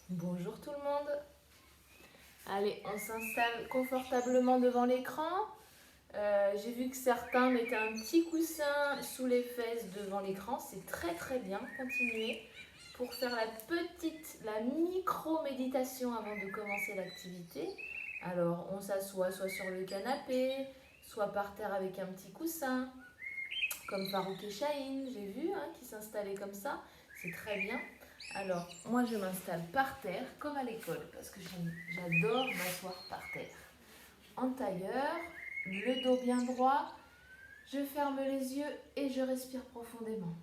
Bonjour tout le monde. Allez, on s'installe confortablement devant l'écran. J'ai vu que certains mettaient un petit coussin sous les fesses devant l'écran. C'est très très bien. Continuez pour faire la micro-méditation avant de commencer l'activité. Alors, on s'assoit soit sur le canapé, soit par terre avec un petit coussin, comme Farouk et Chahine, j'ai vu, qui s'installaient comme ça. C'est très bien. Alors, moi, je m'installe par terre, comme à l'école, parce que j'adore m'asseoir par terre. En tailleur, le dos bien droit, je ferme les yeux et je respire profondément.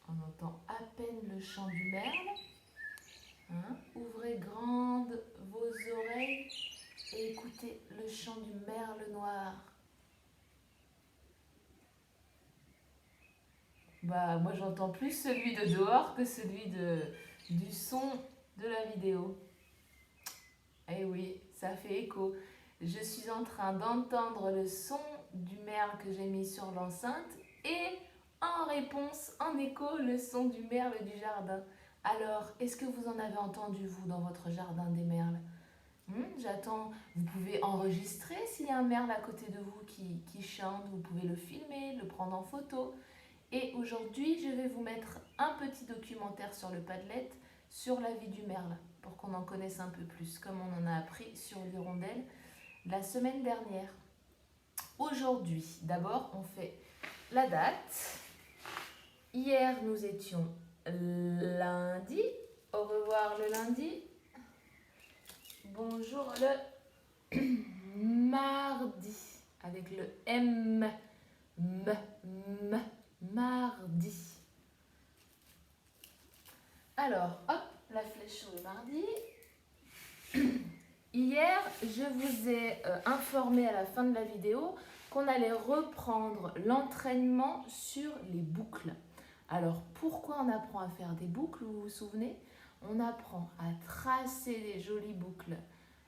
On entend à peine le chant du merle. Ouvrez grandes vos oreilles et écoutez le chant du merle noir. Moi j'entends plus celui de dehors que celui du son de la vidéo. Eh oui, ça fait écho. Je suis en train d'entendre le son du merle que j'ai mis sur l'enceinte et en réponse, en écho, le son du merle du jardin. Alors, est-ce que vous en avez entendu, vous, dans votre jardin des merles? J'attends. Vous pouvez enregistrer s'il y a un merle à côté de vous qui chante. Vous pouvez le filmer, le prendre en photo. Et aujourd'hui, je vais vous mettre un petit documentaire sur le Padlet sur la vie du merle pour qu'on en connaisse un peu plus, comme on en a appris sur l'hirondelle la semaine dernière. Aujourd'hui, d'abord, on fait la date. Hier, nous étions lundi. Au revoir le lundi. Bonjour le mardi. Avec le M. Mardi. Alors, hop, la flèche sur le mardi. Hier, je vous ai informé à la fin de la vidéo qu'on allait reprendre l'entraînement sur les boucles. Alors, pourquoi on apprend à faire des boucles, vous vous souvenez? On apprend à tracer des jolies boucles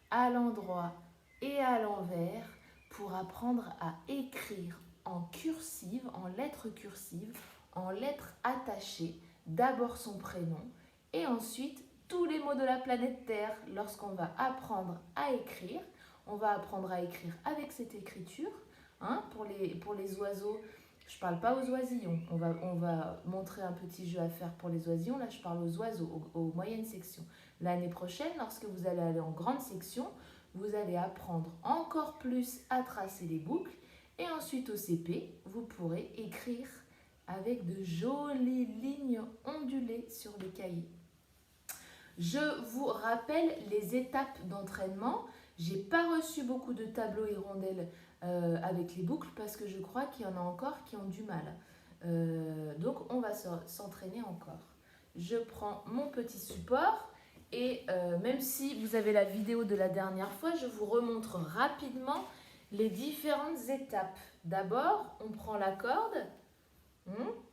à l'endroit et à l'envers pour apprendre à écrire en cursive, en lettres cursives, en lettres attachées, d'abord son prénom et ensuite tous les mots de la planète Terre. Lorsqu'on va apprendre à écrire, on va apprendre à écrire avec cette écriture. Pour les oiseaux, je ne parle pas aux oisillons. On va montrer un petit jeu à faire pour les oisillons. Là, je parle aux oiseaux, aux moyennes sections. L'année prochaine, lorsque vous allez aller en grande section, vous allez apprendre encore plus à tracer les boucles. Et ensuite, au CP, vous pourrez écrire avec de jolies lignes ondulées sur les cahiers. Je vous rappelle les étapes d'entraînement. J'ai pas reçu beaucoup de tableaux hirondelles avec les boucles parce que je crois qu'il y en a encore qui ont du mal. Donc on va s'entraîner encore. Je prends mon petit support et même si vous avez la vidéo de la dernière fois, je vous remontre rapidement les différentes étapes. D'abord, on prend la corde.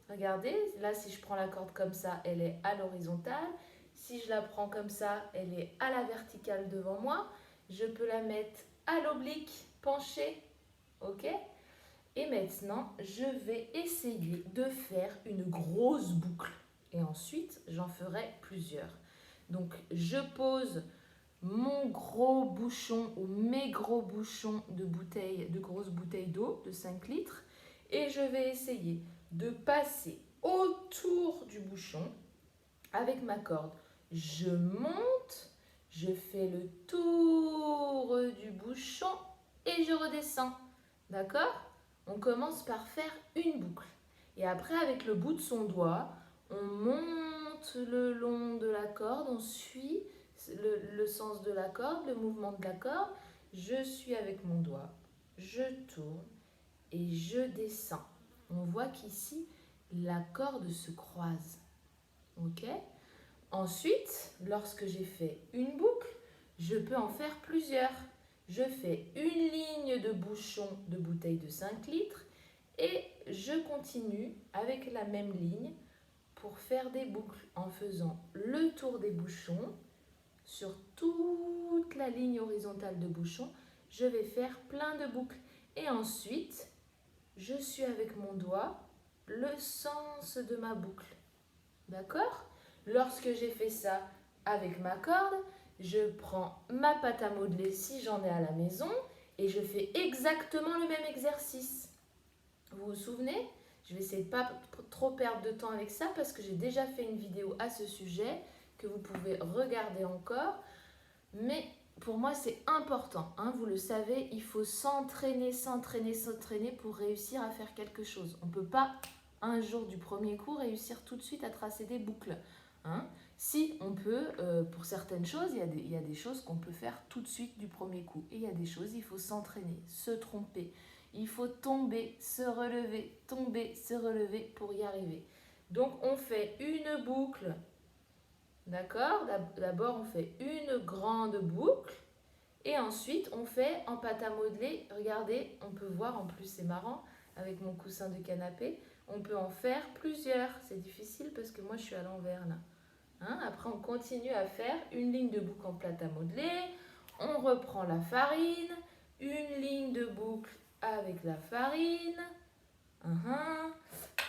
Regardez, là si je prends la corde comme ça, elle est à l'horizontale. Si je la prends comme ça, elle est à la verticale devant moi. Je peux la mettre à l'oblique, penchée. Ok? Et maintenant, je vais essayer de faire une grosse boucle. Et ensuite, j'en ferai plusieurs. Donc, je pose mon gros bouchon ou mes gros bouchons de grosses bouteilles d'eau de 5 litres. Et je vais essayer de passer autour du bouchon avec ma corde. Je monte, je fais le tour du bouchon et je redescends. D'accord? On commence par faire une boucle. Et après, avec le bout de son doigt, on monte le long de la corde, on suit le sens de la corde, le mouvement de la corde. Je suis avec mon doigt, je tourne et je descends. On voit qu'ici, la corde se croise. Ok? Ensuite, lorsque j'ai fait une boucle, je peux en faire plusieurs. Je fais une ligne de bouchon de bouteille de 5 litres et je continue avec la même ligne pour faire des boucles en faisant le tour des bouchons sur toute la ligne horizontale de bouchon. Je vais faire plein de boucles et ensuite je suis avec mon doigt le sens de ma boucle. D'accord? Lorsque j'ai fait ça avec ma corde, je prends ma pâte à modeler si j'en ai à la maison et je fais exactement le même exercice. Vous vous souvenez? Je vais essayer de ne pas trop perdre de temps avec ça parce que j'ai déjà fait une vidéo à ce sujet que vous pouvez regarder encore. Mais pour moi, c'est important. Hein, vous le savez, il faut s'entraîner, s'entraîner, s'entraîner pour réussir à faire quelque chose. On ne peut pas, un jour du premier coup, réussir tout de suite à tracer des boucles. Hein. Si on peut, pour certaines choses, il y a des choses qu'on peut faire tout de suite du premier coup. Et il y a des choses, il faut s'entraîner, se tromper. Il faut tomber, se relever pour y arriver. Donc, on fait une boucle. D'accord? D'abord, on fait une grande boucle. Et ensuite, on fait en pâte à modeler. Regardez, on peut voir, en plus c'est marrant, avec mon coussin de canapé, on peut en faire plusieurs. C'est difficile parce que moi je suis à l'envers là. Hein? Après, on continue à faire une ligne de boucle en pâte à modeler. On reprend la farine, une ligne de boucle avec la farine.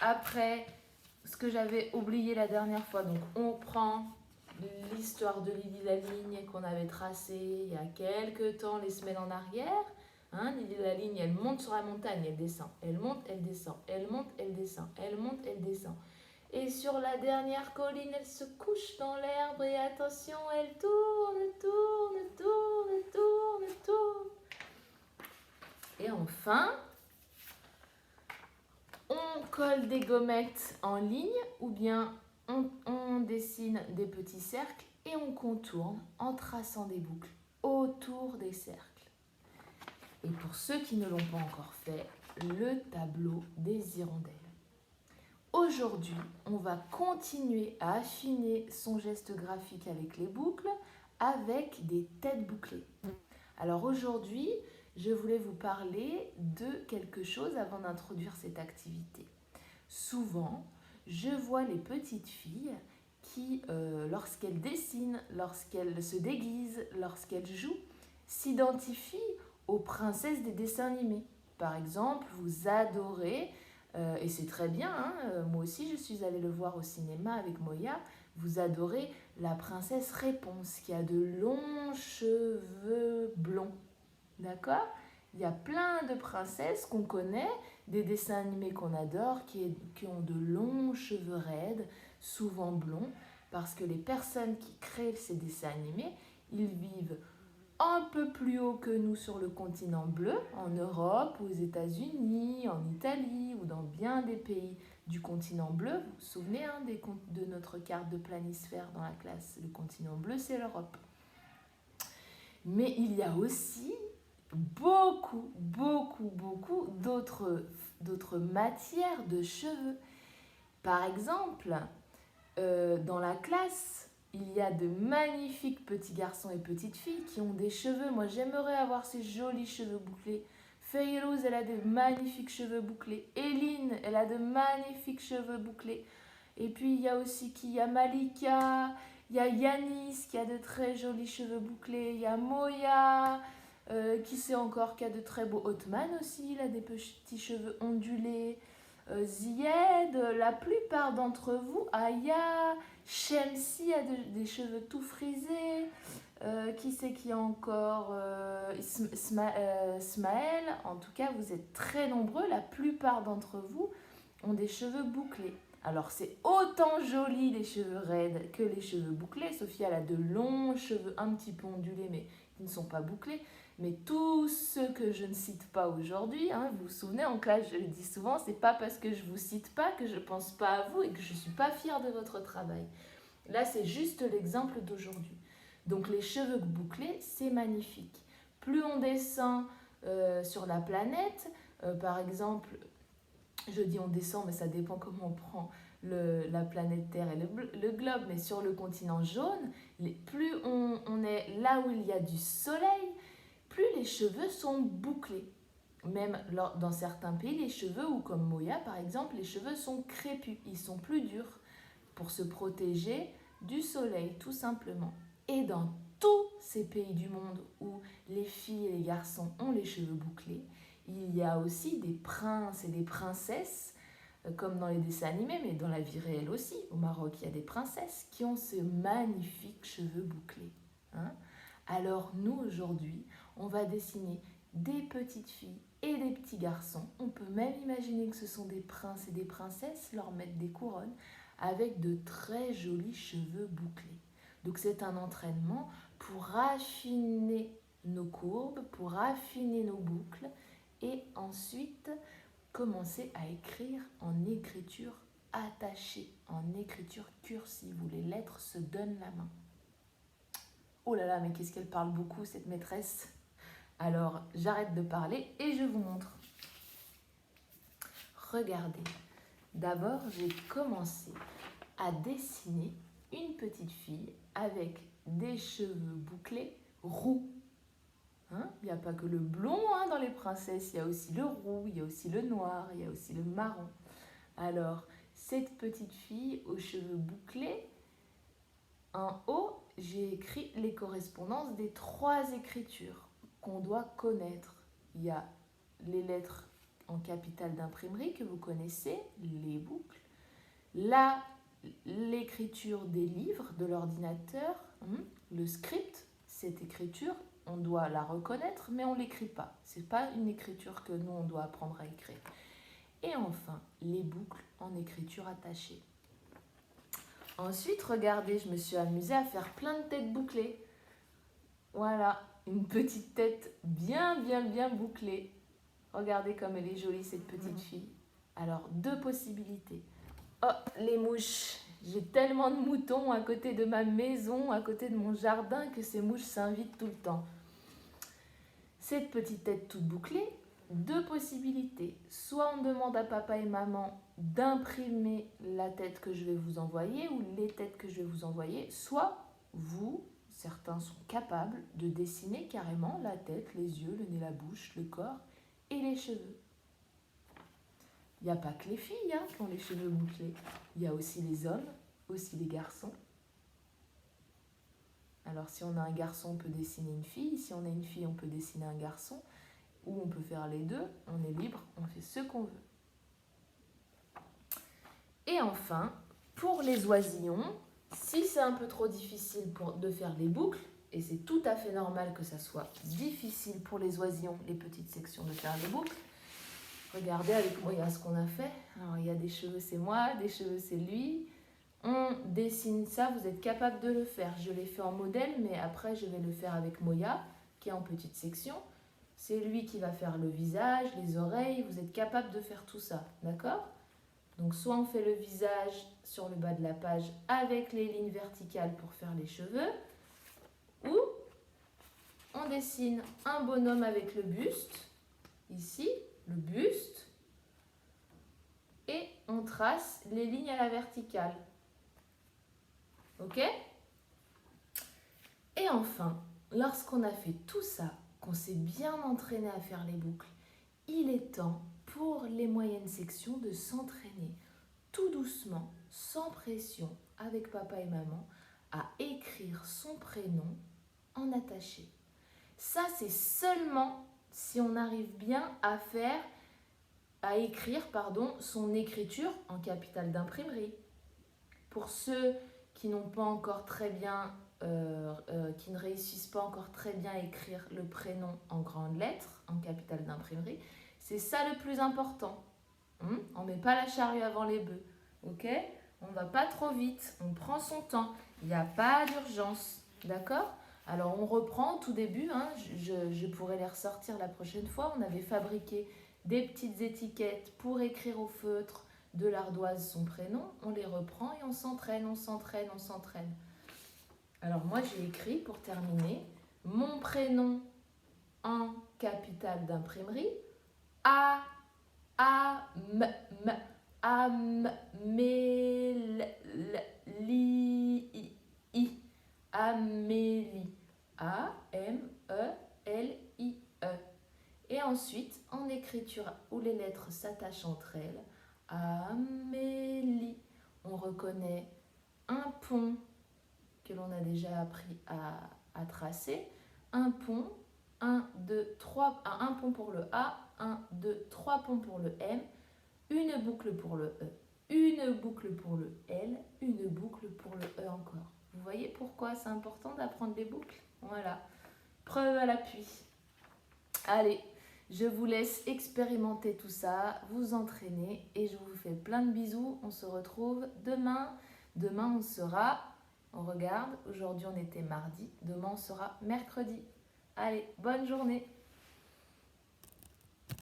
Après, ce que j'avais oublié la dernière fois, donc on prend l'histoire de Lily la ligne qu'on avait tracée il y a quelques temps, les semaines en arrière. Hein, Lily la ligne, elle monte sur la montagne, elle descend, elle monte, elle descend, elle monte, elle descend, elle monte, elle descend. Et sur la dernière colline, elle se couche dans l'herbe et attention, elle tourne, tourne, tourne, tourne, tourne. Et enfin, on colle des gommettes en ligne ou bien on dessine des petits cercles et on contourne en traçant des boucles autour des cercles. Et pour ceux qui ne l'ont pas encore fait, le tableau des hirondelles. Aujourd'hui, on va continuer à affiner son geste graphique avec les boucles avec des têtes bouclées. Alors aujourd'hui, je voulais vous parler de quelque chose avant d'introduire cette activité. Souvent, je vois les petites filles qui, lorsqu'elles dessinent, lorsqu'elles se déguisent, lorsqu'elles jouent, s'identifient aux princesses des dessins animés. Par exemple, vous adorez, et c'est très bien, hein, moi aussi je suis allée le voir au cinéma avec Moya, vous adorez la princesse Réponse qui a de longs cheveux blonds. D'accord? Il y a plein de princesses qu'on connaît, des dessins animés qu'on adore, qui ont de longs cheveux raides, souvent blonds, parce que les personnes qui créent ces dessins animés, ils vivent un peu plus haut que nous sur le continent bleu, en Europe, aux États-Unis, en Italie ou dans bien des pays du continent bleu. Vous vous souvenez hein, de notre carte de planisphère dans la classe? Le continent bleu, c'est l'Europe. Mais il y a aussi beaucoup d'autres matières de cheveux. Par exemple, dans la classe, il y a de magnifiques petits garçons et petites filles qui ont des cheveux. Moi, j'aimerais avoir ces jolis cheveux bouclés. Feyrouz, elle a de magnifiques cheveux bouclés. Eline, elle a de magnifiques cheveux bouclés. Et puis, il y a aussi qui? Il y a Malika, il y a Yanis qui a de très jolis cheveux bouclés. Il y a Moya, qui sait encore qui a de très beaux Othman aussi. Il a des petits cheveux ondulés. Zied, la plupart d'entre vous, Aya, Shamsi a des cheveux tout frisés. Qui c'est qui a encore Smaël. En tout cas, vous êtes très nombreux. La plupart d'entre vous ont des cheveux bouclés. Alors, c'est autant joli les cheveux raides que les cheveux bouclés. Sophie, elle a de longs cheveux un petit peu ondulés, mais qui ne sont pas bouclés. Mais tous ceux que je ne cite pas aujourd'hui, hein, vous vous souvenez, en classe, je le dis souvent, c'est pas parce que je vous cite pas que je pense pas à vous et que je suis pas fière de votre travail. Là, c'est juste l'exemple d'aujourd'hui. Donc, les cheveux bouclés, c'est magnifique. Plus on descend sur la planète, par exemple, je dis on descend, mais ça dépend comment on prend la planète Terre et le globe, mais sur le continent jaune, plus on est là où il y a du soleil, plus les cheveux sont bouclés. Même dans certains pays, les cheveux, ou comme Moya par exemple, les cheveux sont crépus, ils sont plus durs. pour se protéger du soleil, tout simplement. Et dans tous ces pays du monde où les filles et les garçons ont les cheveux bouclés, il y a aussi des princes et des princesses, comme dans les dessins animés, mais dans la vie réelle aussi. Au Maroc, il y a des princesses qui ont ces magnifiques cheveux bouclés. Hein. Alors nous, aujourd'hui, on va dessiner des petites filles et des petits garçons. On peut même imaginer que ce sont des princes et des princesses, leur mettre des couronnes avec de très jolis cheveux bouclés. Donc c'est un entraînement pour raffiner nos courbes, pour raffiner nos boucles et ensuite commencer à écrire en écriture attachée, en écriture cursive où les lettres se donnent la main. Oh là là, mais qu'est-ce qu'elle parle beaucoup cette maîtresse! Alors j'arrête de parler et je vous montre. Regardez, d'abord j'ai commencé à dessiner une petite fille avec des cheveux bouclés roux. Hein, il n'y a pas que le blond dans les princesses, il y a aussi le roux, il y a aussi le noir, il y a aussi le marron. Alors, cette petite fille aux cheveux bouclés, en haut, j'ai écrit les correspondances des 3 écritures qu'on doit connaître. Il y a les lettres en capitale d'imprimerie que vous connaissez, les boucles. Là, l'écriture des livres de l'ordinateur, le script, cette écriture, on doit la reconnaître, mais on ne l'écrit pas. Ce n'est pas une écriture que nous, on doit apprendre à écrire. Et enfin, les boucles en écriture attachée. Ensuite, regardez, je me suis amusée à faire plein de têtes bouclées. Voilà, une petite tête bien bouclée. Regardez comme elle est jolie, cette petite fille. Alors, 2 possibilités. Oh, les mouches! J'ai tellement de moutons à côté de ma maison, à côté de mon jardin, que ces mouches s'invitent tout le temps. Cette petite tête toute bouclée, 2 possibilités. Soit on demande à papa et maman d'imprimer la tête que je vais vous envoyer ou les têtes que je vais vous envoyer, soit vous, certains sont capables de dessiner carrément la tête, les yeux, le nez, la bouche, le corps et les cheveux. Il n'y a pas que les filles qui ont les cheveux bouclés. Il y a aussi les hommes, aussi les garçons. Alors si on a un garçon, on peut dessiner une fille. Si on a une fille, on peut dessiner un garçon. Ou on peut faire les deux. On est libre, on fait ce qu'on veut. Et enfin, pour les oisillons, si c'est un peu trop difficile de faire les boucles, et c'est tout à fait normal que ça soit difficile pour les oisillons, les petites sections, de faire les boucles, regardez avec moi, il y a ce qu'on a fait. Alors, il y a des cheveux, c'est moi, des cheveux, c'est lui. On dessine ça, vous êtes capable de le faire. Je l'ai fait en modèle, mais après, je vais le faire avec Moya, qui est en petite section. C'est lui qui va faire le visage, les oreilles. Vous êtes capable de faire tout ça, d'accord? Donc, soit on fait le visage sur le bas de la page avec les lignes verticales pour faire les cheveux, ou on dessine un bonhomme avec le buste, ici, le buste, et on trace les lignes à la verticale. Ok? Et enfin, lorsqu'on a fait tout ça, qu'on s'est bien entraîné à faire les boucles, il est temps pour les moyennes sections de s'entraîner tout doucement, sans pression, avec papa et maman, à écrire son prénom en attaché. Ça, c'est seulement si on arrive bien à écrire son écriture en capitale d'imprimerie. Pour ceux qui n'ont pas encore très bien, qui ne réussissent pas encore très bien à écrire le prénom en grandes lettres, en capitale d'imprimerie, c'est ça le plus important. On ne met pas la charrue avant les bœufs, ok? On ne va pas trop vite, on prend son temps, il n'y a pas d'urgence, d'accord? Alors on reprend au tout début, je pourrais les ressortir la prochaine fois. On avait fabriqué des petites étiquettes pour écrire au feutre de l'ardoise son prénom. On les reprend et on s'entraîne. Alors moi j'ai écrit pour terminer mon prénom en capitale d'imprimerie. Amélie. Amélie. A-M-E-L-I-E. Et ensuite, en écriture où les lettres s'attachent entre elles, Amélie. On reconnaît un pont que l'on a déjà appris à tracer, un pont, 1, 2, 3, un pont pour le A, 1, 2, 3 ponts pour le M, une boucle pour le E, une boucle pour le L, une boucle pour le E encore. Vous voyez pourquoi c'est important d'apprendre les boucles? Voilà, preuve à l'appui. Allez, je vous laisse expérimenter tout ça, vous entraîner et je vous fais plein de bisous. On se retrouve demain. Demain, on regarde, aujourd'hui on était mardi, demain on sera mercredi. Allez, bonne journée!